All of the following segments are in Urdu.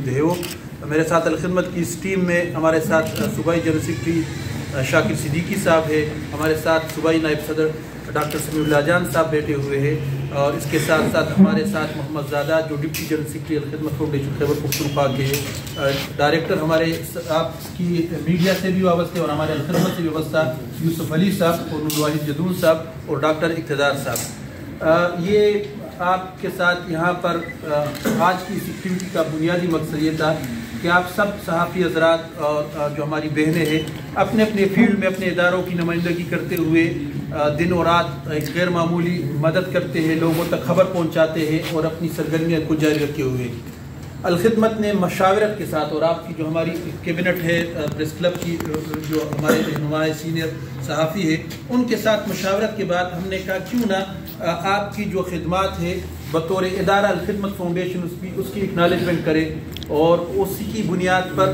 موجود ہے وہ میرے ساتھ الخدمت کی اس ٹیم میں ہمارے ساتھ صوبائی جنرل سیکرٹری شاکر صدیقی صاحب ہے، ہمارے ساتھ صوبائی نائب صدر ڈاکٹر سمیع اللہ جان صاحب بیٹھے ہوئے ہیں، اور اس کے ساتھ ساتھ ہمارے ساتھ محمد زادہ جو deputy general secretary Alkhidmat foundation Khyber Pakhtunkhwa کے ڈائریکٹر ہمارے آپ کی میڈیا سے بھی وابستہ اور ہمارے الخدمت سے بھی وابستہ یوسف علی صاحب اور نورواحد جدون صاحب اور ڈاکٹر اقتدار صاحب۔ یہ آپ کے ساتھ یہاں پر آج کی اس ایکٹیویٹی کا بنیادی مقصد یہ تھا کہ آپ سب صحافی حضرات اور جو ہماری بہنیں ہیں اپنے اپنے فیلڈ میں اپنے اداروں کی نمائندگی کرتے ہوئے دن اور رات ایک غیر معمولی مدد کرتے ہیں، لوگوں تک خبر پہنچاتے ہیں اور اپنی سرگرمیاں کو جاری رکھے ہوئے الخدمت نے مشاورت کے ساتھ، اور آپ کی جو ہماری کیبنٹ ہے پریس کلب کی جو ہمارے رہنما سینئر صحافی ہے ان کے ساتھ مشاورت کے بعد ہم نے کہا کیوں نہ آپ کی جو خدمات ہے بطور ادارہ الخدمت فاؤنڈیشن اس کی اکنالجمنٹ کرے، اور اسی کی بنیاد پر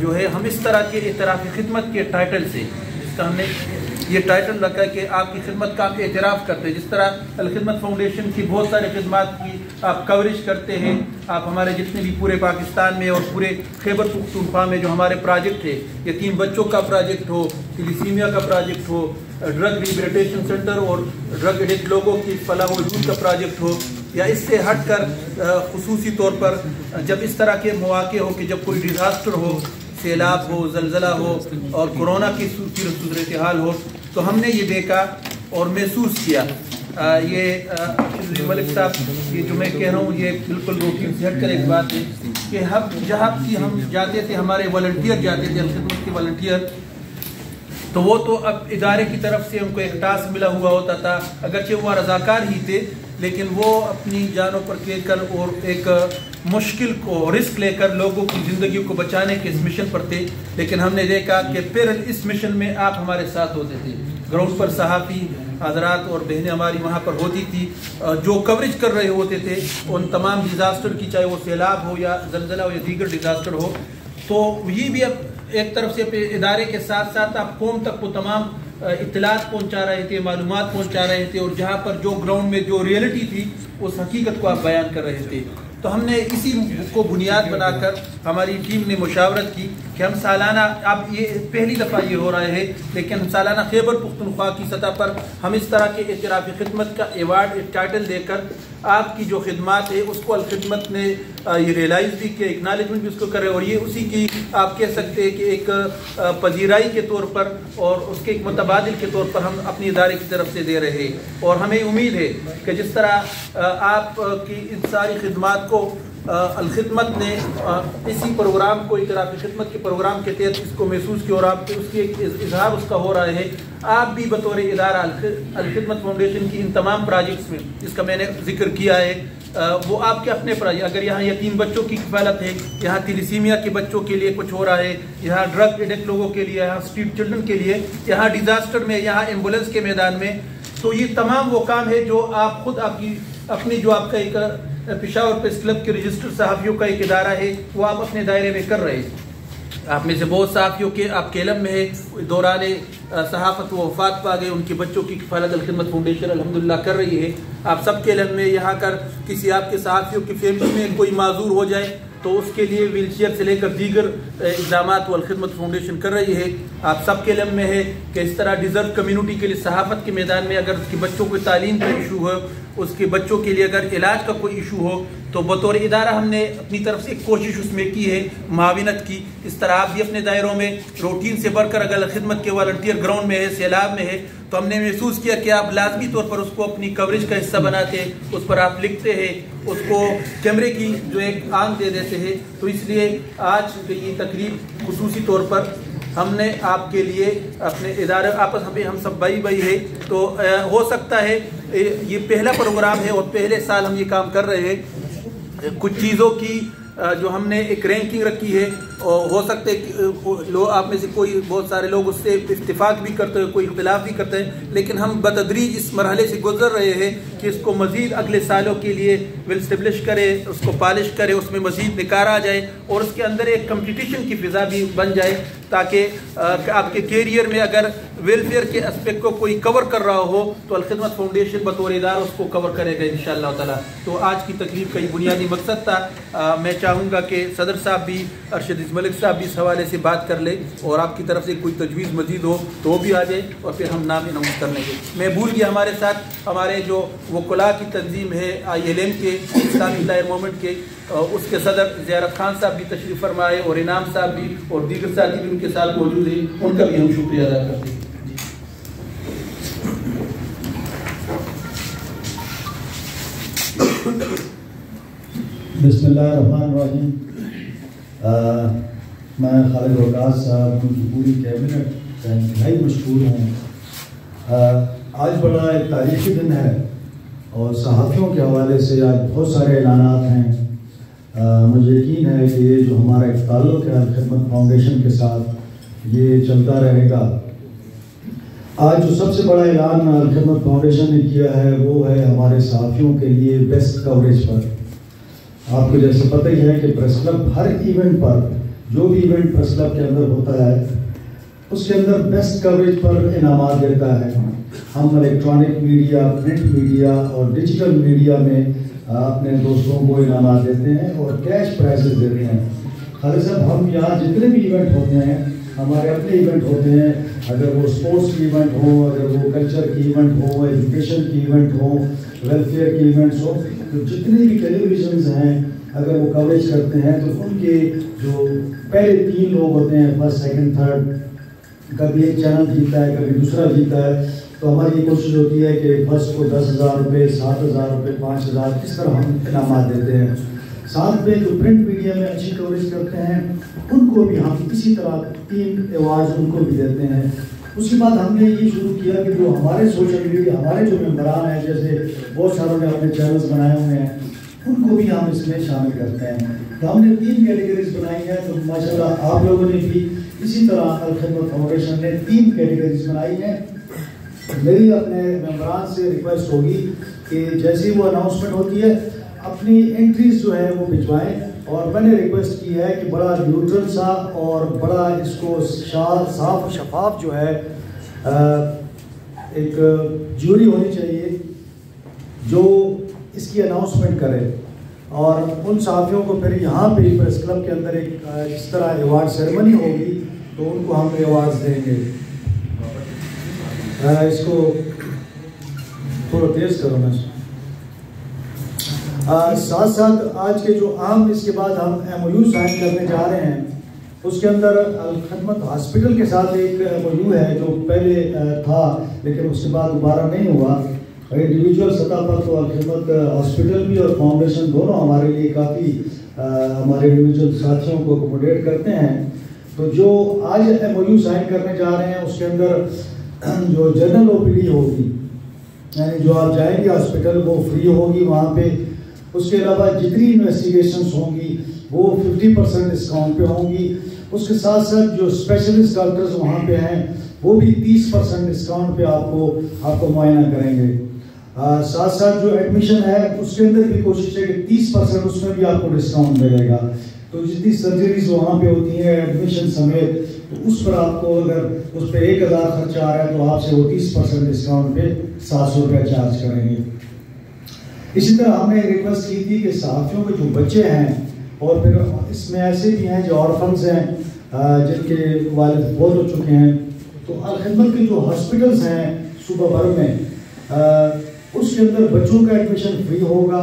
جو ہے ہم اس طرح کے اعتراف خدمت کے ٹائٹل سے، جس کا ہم نے یہ ٹائٹل رکھا کہ آپ کی خدمت کا آپ اعتراف کرتے ہیں، جس طرح الخدمت فاؤنڈیشن کی بہت سارے خدمات کی آپ کوریج کرتے ہیں، آپ ہمارے جتنے بھی پورے پاکستان میں اور پورے خیبر پختونخوا میں جو ہمارے پروجیکٹ ہے، یتیم بچوں کا پروجیکٹ ہو، تھیلیسیمیا کا پروجیکٹ ہو، ڈرگ ریہیبلیٹیشن سینٹر اور ڈرگ ایڈکٹ لوگوں کی فلاح و بہبود کا پروجیکٹ ہو، یا اس سے ہٹ کر خصوصی طور پر جب اس طرح کے مواقع ہو کہ جب کوئی ڈیزاسٹر ہو، سیلاب ہو، زلزلہ ہو اور کورونا کی صورتحال ہو، تو ہم نے یہ دیکھا اور محسوس کیا یہ ملک صاحب یہ جو میں کہہ رہا ہوں یہ بالکل روٹین سے ہٹ کر ایک بات ہے کہ جہاں کی ہم جاتے تھے، ہمارے والنٹیئر جاتے تھے الخدمت کے والنٹیئر، تو وہ تو اب ادارے کی طرف سے ان کو ایک ٹاسک ملا ہوا ہوتا تھا، اگرچہ وہ رضاکار ہی تھے لیکن وہ اپنی جانوں پر کھیل کر اور ایک مشکل کو رسک لے کر لوگوں کی زندگیوں کو بچانے کے اس مشن پر تھے۔ لیکن ہم نے دیکھا کہ پھر اس مشن میں آپ ہمارے ساتھ ہوتے تھے، گراؤنڈ پر صحافی حضرات اور بہنیں ہماری وہاں پر ہوتی تھی جو کوریج کر رہے ہوتے تھے ان تمام ڈیزاسٹر کی، چاہے وہ سیلاب ہو یا زلزلہ ہو یا دیگر ڈیزاسٹر ہو۔ تو یہ بھی اب ایک طرف سے ادارے کے ساتھ ساتھ آپ قوم تک وہ تمام اطلاعات پہنچا رہے تھے، معلومات پہنچا رہے تھے، اور جہاں پر جو گراؤنڈ میں جو ریئلٹی تھی اس حقیقت کو آپ بیان کر رہے تھے۔ تو ہم نے اسی کو بنیاد بنا کر ہماری ٹیم نے مشاورت کی کہ ہم سالانہ، اب یہ پہلی دفعہ یہ ہو رہا ہے لیکن ہم سالانہ خیبر پختونخوا کی سطح پر ہم اس طرح کے اعتراف خدمت کا ایوارڈ ٹائٹل دے کر آپ کی جو خدمات ہے اس کو الخدمت نے یہ ریئلائز بھی کیا، اکنالجمنٹ بھی اس کو کرے، اور یہ اسی کی آپ کہہ سکتے ہیں کہ ایک پذیرائی کے طور پر اور اس کے ایک متبادل کے طور پر ہم اپنی ادارے کی طرف سے دے رہے ہیں۔ اور ہمیں امید ہے کہ جس طرح آپ کی ان ساری خدمات کو الخدمت نے اسی پروگرام کو اعتراف خدمت کے پروگرام کے تحت اس کو محسوس کیا اور آپ اس کی ایک اظہار اس کا ہو رہا ہے، آپ بھی بطور ادارہ الخدمت فاؤنڈیشن کی ان تمام پروجیکٹس میں جس کا میں نے ذکر کیا ہے وہ آپ کے اپنے پروجیکٹ، اگر یہاں یتیم بچوں کی کفالت ہے، یہاں تھیلیسیمیا کے بچوں کے لیے کچھ ہو رہا ہے، یہاں ڈرگ ایڈکٹ لوگوں کے لیے، یہاں اسٹریٹ چلڈرن کے لیے، یہاں ڈیزاسٹر میں، یہاں ایمبولینس کے میدان میں، تو یہ تمام وہ کام ہے جو آپ خود آپ کی اپنی جو آپ کا ایک پشاور پریس کلب کے رجسٹر صحافیوں کا ایک ادارہ ہے وہ آپ اپنے دائرے میں کر رہے ہیں۔ آپ میں سے بہت صحافیوں کے آپ کے علم میں ہے دوران صحافت و وفات پا گئے، ان کے بچوں کی کفالت الخدمت فاؤنڈیشن الحمدللہ کر رہی ہے۔ آپ سب کے علم میں یہاں کر کسی آپ کے صحافیوں کی فیملی میں کوئی معذور ہو جائے تو اس کے لیے ویل چیئر سے لے کر دیگر اقدامات وہ الخدمت فاؤنڈیشن کر رہی ہے۔ آپ سب کے علم میں ہے کہ اس طرح ڈیزرو کمیونٹی کے لیے صحافت کے میدان میں اگر اس کے بچوں کو تعلیم کا ایشو ہو، اس کے بچوں کے لیے اگر علاج کا کوئی ایشو ہو تو بطور ادارہ ہم نے اپنی طرف سے ایک کوشش اس میں کی ہے، معاونت کی۔ اس طرح آپ بھی اپنے دائروں میں روٹین سے بڑھ کر اگر خدمت کے والنٹیئر گراؤنڈ میں ہے، سیلاب میں ہے، تو ہم نے محسوس کیا کہ آپ لازمی طور پر اس کو اپنی کوریج کا حصہ بناتے ہیں، اس پر آپ لکھتے ہیں، اس کو کیمرے کی جو ایک آنکھ دے دیتے ہیں۔ تو اس لیے آج یہ تقریب خصوصی طور پر ہم نے آپ کے لیے اپنے ادارے آپس ہم سب بھائی بھائی ہے، تو ہو سکتا ہے یہ پہلا پروگرام ہے اور پہلے سال ہم یہ کام کر رہے ہیں۔ کچھ چیزوں کی جو ہم نے ایک رینکنگ رکھی ہے، اور ہو سکتے لوگ آپ میں سے کوئی بہت سارے لوگ اس سے اتفاق بھی کرتے ہیں، کوئی اختلاف بھی کرتے ہیں، لیکن ہم بتدریج اس مرحلے سے گزر رہے ہیں کہ اس کو مزید اگلے سالوں کے لیے ویل اسٹیبلش کرے، اس کو پالش کرے، اس میں مزید نکھار آ جائے اور اس کے اندر ایک کمپٹیشن کی فضا بھی بن جائے، تاکہ آپ کے کیریئر میں اگر ویلفیئر کے اسپیکٹ کو کوئی کور کر رہا ہو تو الخدمت فاؤنڈیشن بطور ادارہ اس کو کور کرے گا انشاءاللہ تعالی۔ تو آج کی تقریب کا یہ بنیادی مقصد تھا۔ میں چاہوں گا کہ صدر صاحب بھی ارشد عزیز ملک صاحب بھی اس حوالے سے بات کر لیں اور آپ کی طرف سے کوئی تجویز مزید ہو تو وہ بھی آ جائے اور پھر ہم نام اناؤنس کر لیں گے. میں بھول گیا ہمارے ساتھ ہمارے جو وکلاء کی تنظیم ہے ILM کے اسلامی لائر موومنٹ کے اس کے صدر زیارت خان صاحب بھی تشریف فرمائے اور انعام صاحب بھی اور دیگر ساتھی بھی ان کے ساتھ موجود ہیں, ان کا بھی ہم شکریہ ادا کرتے ہیں. بسم اللہ الرحمن الرحیم. میں خالد وقاص صاحب ان کی پوری کیبنٹ کا انتہائی مشکور ہوں. آج بڑا ایک تاریخی دن ہے اور صحافیوں کے حوالے سے آج بہت سارے اعلانات ہیں. مجھے یقین ہے کہ یہ جو ہمارا ایک تعلق ہے الخدمت فاؤنڈیشن کے ساتھ یہ چلتا رہے گا. آج جو سب سے بڑا اعلان الخدمت فاؤنڈیشن نے کیا ہے وہ ہے ہمارے صحافیوں کے لیے بیسٹ کوریج پر. آپ کو جیسے پتہ ہی ہے کہ پریس کلب ہر ایونٹ پر جو بھی ایونٹ پریس کلب کے اندر ہوتا ہے اس کے اندر بیسٹ کوریج پر انعامات دیتا ہے. ہم الیکٹرانک میڈیا, پرنٹ میڈیا اور ڈیجیٹل میڈیا میں اپنے دوستوں کو انعامات دیتے ہیں اور کیش پرائزز دیتے ہیں. خالد صاحب, ہم یہاں جتنے بھی ایونٹ ہوتے ہیں ہمارے اپنے ایونٹ ہوتے ہیں, اگر وہ اسپورٹس کی ایونٹ ہو, اگر وہ کلچر کی ایونٹ ہو, ایجوکیشن کی ایونٹ ہو, ویلفیئر کی ایونٹس ہو, تو جتنے بھی ٹیلی ویژنز ہیں اگر وہ کوریج کرتے ہیں تو ان کے جو پہلے 3 لوگ ہوتے ہیں, فرسٹ, سیکنڈ, تھرڈ, کبھی ایک چینل جیتا ہے کبھی دوسرا جیتا ہے, تو ہماری یہ کوشش ہوتی ہے کہ فرسٹ کو 10,000 روپے, 7,000 روپے, 5,000 اس طرح ہم انعامات دیتے ہیں. ساتھ میں جو پرنٹ میڈیا میں اچھی کوریج کرتے ہیں ان کو بھی ہم اسی طرح 3 ایوارڈز ان کو بھی دیتے ہیں. اس کے بعد ہم نے یہ شروع کیا کہ جو ہمارے سوشل میڈیا ہمارے جو ممبران ہیں, جیسے بہت ساروں نے اپنے چینلز بنائے ہوئے ہیں, ان کو بھی ہم اس میں شامل کرتے ہیں. تو ہم نے 3 کیٹیگریز بنائی ہیں. تو ماشاءاللہ آپ لوگوں نے بھی اسی طرح الخدمت فاؤنڈیشن نے 3 کیٹیگریز بنائی ہیں. میری اپنے ممبران سے ریکویسٹ ہوگی کہ جیسی وہ اناؤنسمنٹ ہوتی ہے اپنی انٹریز جو ہے وہ بھجوائیں, اور میں نے ریکویسٹ کی ہے کہ بڑا نیوٹرل سا اور بڑا اس کو صاف شفاف جو ہے ایک جوری ہونی چاہیے جو اس کی اناؤنسمنٹ کرے, اور ان صحافیوں کو پھر یہاں پہ پریس کلب کے اندر ایک اس طرح ایوارڈ سیریمنی ہوگی تو ان کو ہم ایوارڈز دیں گے. اس کو تھوڑا تیز کرو نا. ساتھ ساتھ آج کے جو عام اس کے بعد ہم MOU سائن کرنے جا رہے ہیں اس کے اندر الخدمت ہاسپٹل کے ساتھ ایک MOU ہے جو پہلے تھا لیکن اس کے بعد دوبارہ نہیں ہوا. انڈیویجول سطح پر تو الخدمت ہاسپٹل بھی اور فاؤنڈیشن دونوں ہمارے لیے کافی ہمارے انڈیویجول ساتھیوں کو اکوموڈیٹ کرتے ہیں. تو جو آج MOU سائن کرنے جا رہے ہیں اس کے اندر جو جنرل OPD ہوگی, یعنی جو آپ جائیں گے ہاسپٹل وہ فری ہوگی وہاں پہ. اس کے علاوہ جتنی انویسٹیگیشنز ہوں گی وہ 50% ڈسکاؤنٹ پہ ہوں گی. اس کے ساتھ ساتھ جو اسپیشلسٹ ڈاکٹرز وہاں پہ ہیں وہ بھی 30% ڈسکاؤنٹ پہ آپ کو معائنہ کریں گے. ساتھ ساتھ جو ایڈمیشن ہے اس کے اندر بھی کوشش ہے کہ 30% اس میں بھی آپ کو ڈسکاؤنٹ ملے گا. تو جتنی سرجریز وہاں پہ ہوتی ہیں ایڈمیشن سمیت, تو اس پر آپ کو اگر اس پہ 1,000 خرچہ آ رہا ہے تو آپ سے وہ 30% ڈسکاؤنٹ پہ 700 روپیہ چارج کریں گے. اسی طرح ہم نے ریکویسٹ کی تھی کہ صحافیوں کے جو بچے ہیں اور پھر اس میں ایسے بھی ہیں جو آرفنز ہیں جن کے والد فوت ہو چکے ہیں, تو الخدمت کے جو ہاسپٹلز ہیں صوبہ بھر میں اس کے اندر بچوں کا ایڈمیشن فری ہوگا,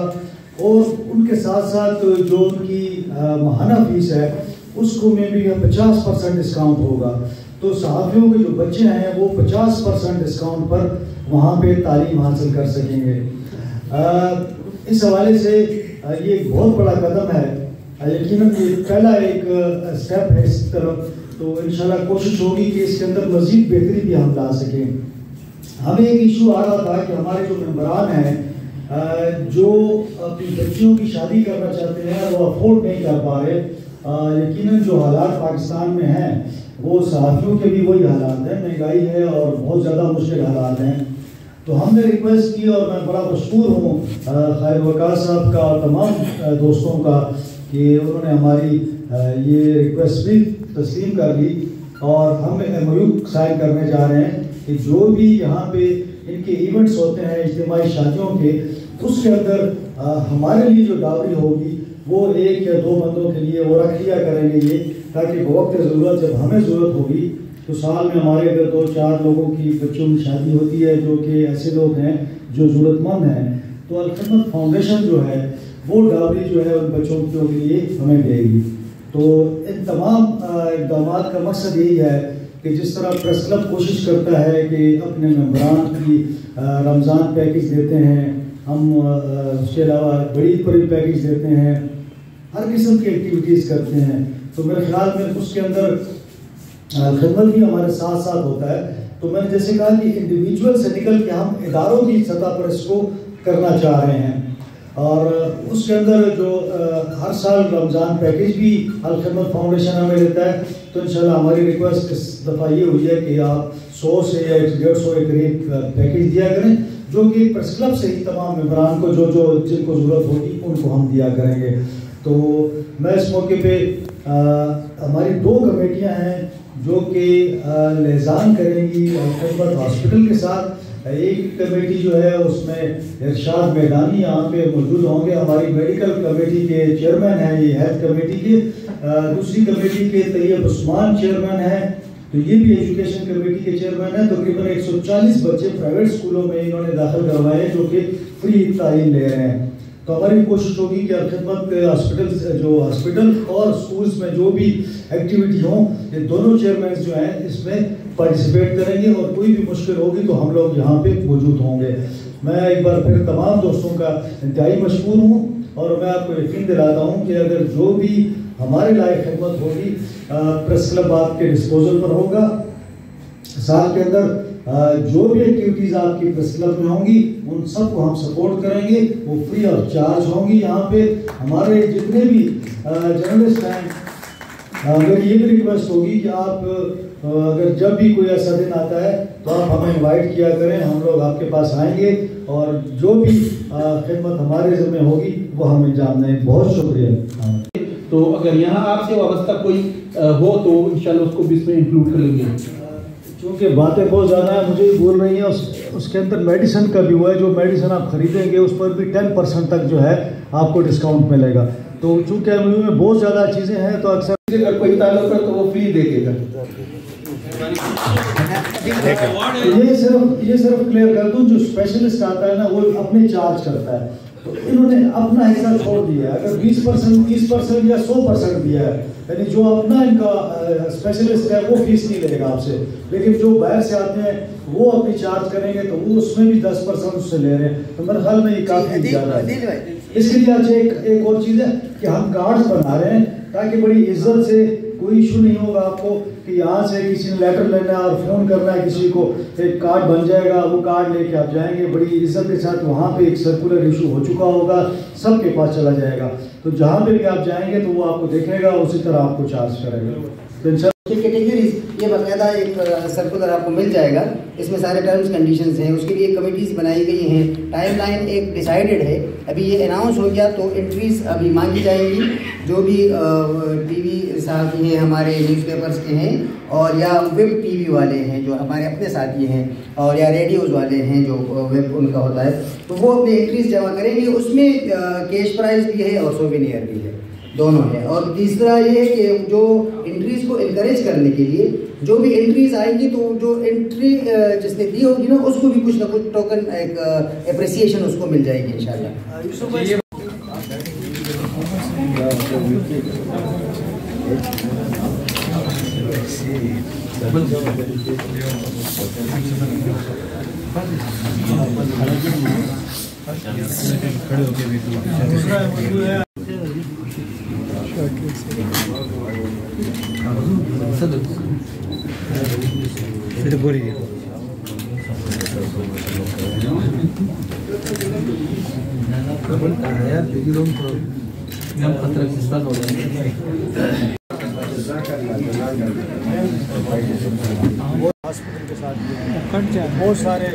اور ان کے ساتھ ساتھ جو ان کی ماہانہ فیس ہے اس کو میں بھی 50% ڈسکاؤنٹ ہوگا. تو صحافیوں کے جو بچے ہیں وہ 50% ڈسکاؤنٹ پر وہاں پہ تعلیم حاصل کر سکیں گے. اس حوالے سے یہ ایک بہت بڑا قدم ہے, یقیناً یہ پہلا ایک اسٹیپ ہے اس طرف. تو انشاءاللہ کوشش ہوگی کہ اس کے اندر مزید بہتری بھی ہم لا سکیں. ہمیں ایک ایشو آ رہا تھا کہ ہمارے جو ممبران ہیں جو اپنی بچیوں کی شادی کرنا چاہتے ہیں وہ افورڈ نہیں کر پا رہے. یقیناً جو حالات پاکستان میں ہیں وہ صحافیوں کے بھی وہی حالات ہیں, مہنگائی ہے اور بہت زیادہ مشکل حالات ہیں. تو ہم نے ریکویسٹ کی اور میں بڑا مشکور ہوں خالد وقاص صاحب کا اور تمام دوستوں کا کہ انہوں نے ہماری یہ ریکویسٹ بھی تسلیم کر لی, اور ہم MOU سائن کرنے جا رہے ہیں کہ جو بھی یہاں پہ ان کے ایونٹس ہوتے ہیں اجتماعی شادیوں کے, اس کے اندر ہمارے لیے جو ڈاوری ہوگی وہ 1 یا 2 بندوں کے لیے وہ رکھ لیا کریں گے یہ، تاکہ بوقت ضرورت جب ہمیں ضرورت ہوگی تو سال میں ہمارے اگر 2-4 لوگوں کی بچوں کی شادی ہوتی ہے جو کہ ایسے لوگ ہیں جو ضرورت مند ہیں، تو الخدمت فاؤنڈیشن جو ہے وہ ڈاوری جو ہے ان بچوں کے لیے ہمیں دے گی۔ تو ان تمام اقدامات کا مقصد یہی ہے کہ جس طرح پریس کلب کوشش کرتا ہے کہ اپنے ممبران کی رمضان پیکج دیتے ہیں، ہم اس کے علاوہ بڑی بڑی پیکج دیتے ہیں، ہر قسم کی ایکٹیویٹیز کرتے ہیں، تو میرے خیال میں اس کے اندر خدمت بھی ہمارے ساتھ ساتھ ہوتا ہے۔ تو میں نے جیسے کہا کہ انڈیویجول سے نکل کے ہم اداروں کی سطح پر اس کو کرنا چاہ رہے ہیں، اور اس کے اندر جو ہر سال رمضان پیکج بھی الخدمت فاؤنڈیشن ہمیں دیتا ہے، تو انشاءاللہ ہماری ریکویسٹ اس دفعہ یہ ہوئی ہے کہ آپ 100 سے یا 150 کے قریب پیکج دیا کریں، جو کہ پریس کلب سے ہی تمام ممبران کو جو جن کو ضرورت ہوگی ان کو ہم دیا کریں گے۔ تو میں اس موقع پہ ہماری 2 کمیٹیاں ہیں جو کہ لیزان کریں گی خدمت ہاسپٹل کے ساتھ۔ ایک کمیٹی جو ہے اس میں ارشاد میدانی یہاں پہ موجود ہوں گے، ہماری میڈیکل کمیٹی کے چیئرمین ہیں یہ ہیلتھ کمیٹی کے، دوسری کمیٹی کے طیب عثمان چیئرمین ہیں، تو یہ بھی ایجوکیشن کمیٹی کے چیئرمین ہیں۔ تقریباً 140 بچے پرائیویٹ اسکولوں میں انہوں نے داخل کروائے ہیں جو کہ فری تعلیم لے رہے ہیں۔ تو ہماری کوشش ہوگی کہ الخدمت ہاسپٹل اور اسکولس میں جو بھی ایکٹیویٹی ہوں، یہ دونوں چیئرمینز جو ہیں اس میں پارٹیسپیٹ کریں گے، اور کوئی بھی مشکل ہوگی تو ہم لوگ یہاں پہ موجود ہوں گے۔ میں ایک بار پھر تمام دوستوں کا انتہائی مشکور ہوں، اور میں آپ کو یقین دلاتا ہوں کہ اگر جو بھی ہمارے لائق خدمت ہوگی پریس کلب آپ کے ڈسپوزل پر ہوگا۔ سال کے اندر جو بھی ایکٹیویٹیز آپ کی پریس کلب میں ہوں گی ان سب کو ہم سپورٹ کریں گے، وہ فری آف چارج ہوں گی۔ یہاں پہ ہمارے جتنے بھی جرنلسٹ ہیں، میری یہ بھی ریکویسٹ ہوگی کہ آپ اگر جب بھی کوئی ایسا دن آتا ہے تو آپ ہمیں انوائٹ کیا کریں، ہم لوگ آپ کے پاس آئیں گے، اور جو بھی خدمت ہمارے ذمہ ہوگی وہ ہم انجام دیں۔ بہت شکریہ۔ تو اگر یہاں آپ سے وابستہ کوئی ہو تو انشاءاللہ اس کو بھی اس میں انکلوڈ کر لیں گے۔ چونکہ باتیں بہت زیادہ ہیں، مجھے بول رہی ہیں، اس کے اندر میڈیسن کا بھی ہوا ہے، جو میڈیسن آپ خریدیں گے اس پر بھی 10% تک جو ہے آپ کو ڈسکاؤنٹ ملے گا۔ تو چونکہ ایم میں بہت زیادہ چیزیں ہیں تو اکثر اگر کوئی تعلق ہے تو وہ فری دے دے گا۔ یہ صرف کلیئر کر دوں، جو اسپیشلسٹ آتا ہے نا وہ اپنے چارج کرتا ہے، تو انہوں نے اپنا حصہ چھوڑ دیا ہے۔ اگر 20%، 30% یا 100% دیا ہے، یعنی جو اپنا ان کا اسپیشلسٹ ہے وہ فیس نہیں لے گا آپ سے، لیکن جو باہر سے آتے ہیں وہ اپنی چارج کریں گے تو وہ اس میں بھی 10% اس سے لے رہے ہیں۔ تو میرے خیال میں یہ کافی زیادہ ہے۔ اس کے لیے آج ایک اور چیز ہے کہ ہم کارڈز بنا رہے ہیں تاکہ بڑی عزت سے، کوئی ایشو نہیں ہوگا آپ کو کہ یہاں سے کسی نے لیٹر لینا ہے اور فون کرنا ہے کسی کو، ایک کارڈ بن جائے گا، وہ کارڈ لے کے آپ جائیں گے بڑی عزت کے ساتھ، وہاں پہ ایک سرکولر ایشو ہو چکا ہوگا، سب کے پاس چلا جائے گا، تو جہاں پہ بھی آپ جائیں گے تو وہ آپ کو دیکھے گا، اسی طرح آپ کو چارج کرے گا۔ تو کیٹیگریز یہ باقاعدہ ایک سرکولر آپ کو مل جائے گا، اس میں سارے ٹرمز کنڈیشنز ہیں، اس کے لیے کمیٹیز بنائی گئی ہیں، ٹائم لائن ایک ڈیسائیڈڈ ہے۔ ابھی یہ اناؤنس ہو گیا تو انٹریز ابھی مانگی جائیں گی، جو بھی ٹی وی صحافی ہیں ہمارے نیوز پیپرز کے ہیں، اور یا ویب ٹی وی والے ہیں جو ہمارے اپنے ساتھی ہیں، اور یا ریڈیوز والے ہیں جو ویب ان کا ہوتا ہے، تو وہ اپنے انٹریز جمع کریں گے۔ اس میں کیش پرائز بھی ہے اور سووینئر بھی ہے، دونوں ہے۔ اور تیسرا یہ ہے کہ جو انٹریز کو انکریج کرنے کے لیے جو بھی انٹریز آئیں گی تو جو انٹری جس نے دی ہوگی نا اس کو بھی کچھ نہ کچھ ٹوکن ایک اپریسیشن اس کو مل جائے گی انشاءاللہ۔ ہاسپٹل کے ساتھ بہت سارے